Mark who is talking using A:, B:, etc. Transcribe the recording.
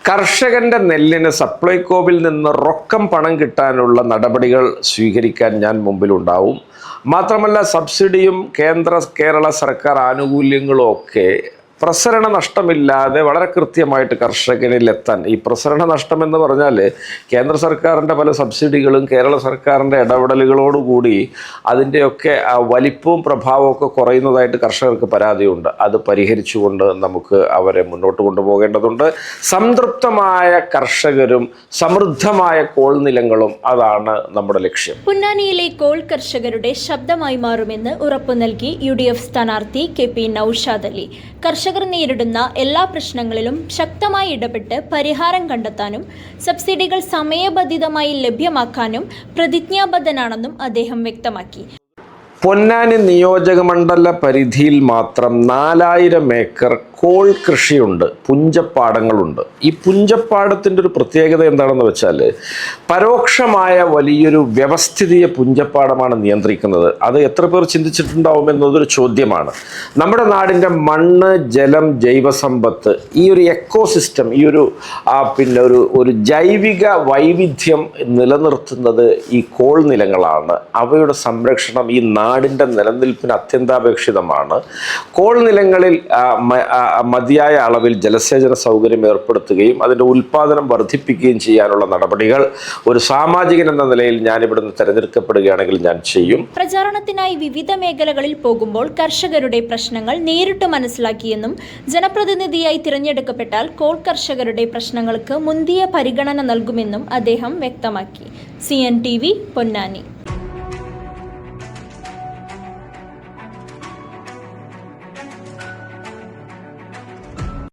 A: കർഷകന്റെ നെല്ലിന് സപ്ലൈകോവിൽ നിന്ന് റൊക്കം പണം കിട്ടാനുള്ള നടപടികൾ സ്വീകരിക്കാൻ ഞാൻ മുമ്പിലുണ്ടാവും. മാത്രമല്ല സബ്സിഡിയും കേരള സർക്കാർ ആനുകൂല്യങ്ങളും ഒക്കെ പ്രസരണ നഷ്ടമില്ലാതെ വളരെ കൃത്യമായിട്ട് കർഷകരിൽ എത്താൻ. ഈ പ്രസരണ നഷ്ടം എന്ന് പറഞ്ഞാൽ കേന്ദ്ര സർക്കാരിൻ്റെ പല സബ്സിഡികളും കേരള സർക്കാരിൻ്റെ ഇടപെടലുകളോടുകൂടി അതിൻ്റെയൊക്കെ വലിപ്പവും പ്രഭാവവും ഒക്കെ കുറയുന്നതായിട്ട് കർഷകർക്ക് പരാതിയുണ്ട്. അത് പരിഹരിച്ചുകൊണ്ട് നമുക്ക് അവരെ മുന്നോട്ട് കൊണ്ടുപോകേണ്ടതുണ്ട്. സംതൃപ്തമായ കർഷകരും സമൃദ്ധമായ കോൾ നിലങ്ങളും അതാണ് നമ്മുടെ ലക്ഷ്യം.
B: പൊന്നാനിയിലെ കോൾ കർഷകരുടെ ശബ്ദമായി മാറുമെന്ന് ഉറപ്പു നൽകി UDF സ്ഥാനാർത്ഥി KP നൌഷാദ് അലി. കർഷകർ നേരിടുന്ന എല്ലാ പ്രശ്നങ്ങളിലും ശക്തമായി ഇടപെട്ട് പരിഹാരം കണ്ടെത്താനും സബ്സിഡികൾ സമയബന്ധിതമായി ലഭ്യമാക്കാനും പ്രതിജ്ഞാബദ്ധനാണെന്നും അദ്ദേഹം വ്യക്തമാക്കി.
A: പൊന്നാനി നിയോജകമണ്ഡല പരിധിയിൽ മാത്രം 4000 ഏക്കർ കോൾ കൃഷിയുണ്ട്, പുഞ്ചപ്പാടങ്ങളുണ്ട്. ഈ പുഞ്ചപ്പാടത്തിൻ്റെ ഒരു പ്രത്യേകത എന്താണെന്ന് വെച്ചാൽ പരോക്ഷമായ വലിയൊരു വ്യവസ്ഥിതിയെ പുഞ്ചപ്പാടമാണ് നിയന്ത്രിക്കുന്നത്. അത് എത്ര പേർ ചിന്തിച്ചിട്ടുണ്ടാവും എന്നതൊരു ചോദ്യമാണ്. നമ്മുടെ നാടിൻ്റെ മണ്ണ്, ജലം, ജൈവസമ്പത്ത്, ഈ ഒരു എക്കോസിസ്റ്റം, ഈ ഒരു ഒരു ജൈവിക വൈവിധ്യം നിലനിർത്തുന്നത് ഈ കോൾ നിലങ്ങളാണ്. അവയുടെ സംരക്ഷണം ഈ നാടിൻ്റെ നിലനിൽപ്പിന് അത്യന്താപേക്ഷിതമാണ്. കോൾ നിലങ്ങളിൽ മതിയായ അളവിൽ ജലസേചന സൗകര്യം ഏർപ്പെടുത്തുകയും അതിൻ്റെ ഉൽപ്പാദനം വർദ്ധിപ്പിക്കുകയും ചെയ്യാനുള്ള നടപടികൾ ഒരു സാമാജികൻ എന്ന നിലയിൽ ഞാൻ ഇവിടുന്ന് തെരഞ്ഞെടുക്കപ്പെടുകയാണെങ്കിൽ ഞാൻ ചെയ്യും.
B: പ്രചാരണത്തിനായി വിവിധ മേഖലകളിൽ പോകുമ്പോൾ കർഷകരുടെ പ്രശ്നങ്ങൾ നേരിട്ട് മനസ്സിലാക്കിയെന്നും ജനപ്രതിനിധിയായി തിരഞ്ഞെടുക്കപ്പെട്ടാൽ കോൾ കർഷകരുടെ പ്രശ്നങ്ങൾക്ക് മുന്തിയ പരിഗണന നൽകുമെന്നും അദ്ദേഹം വ്യക്തമാക്കി. CNTV പൊന്നാനി.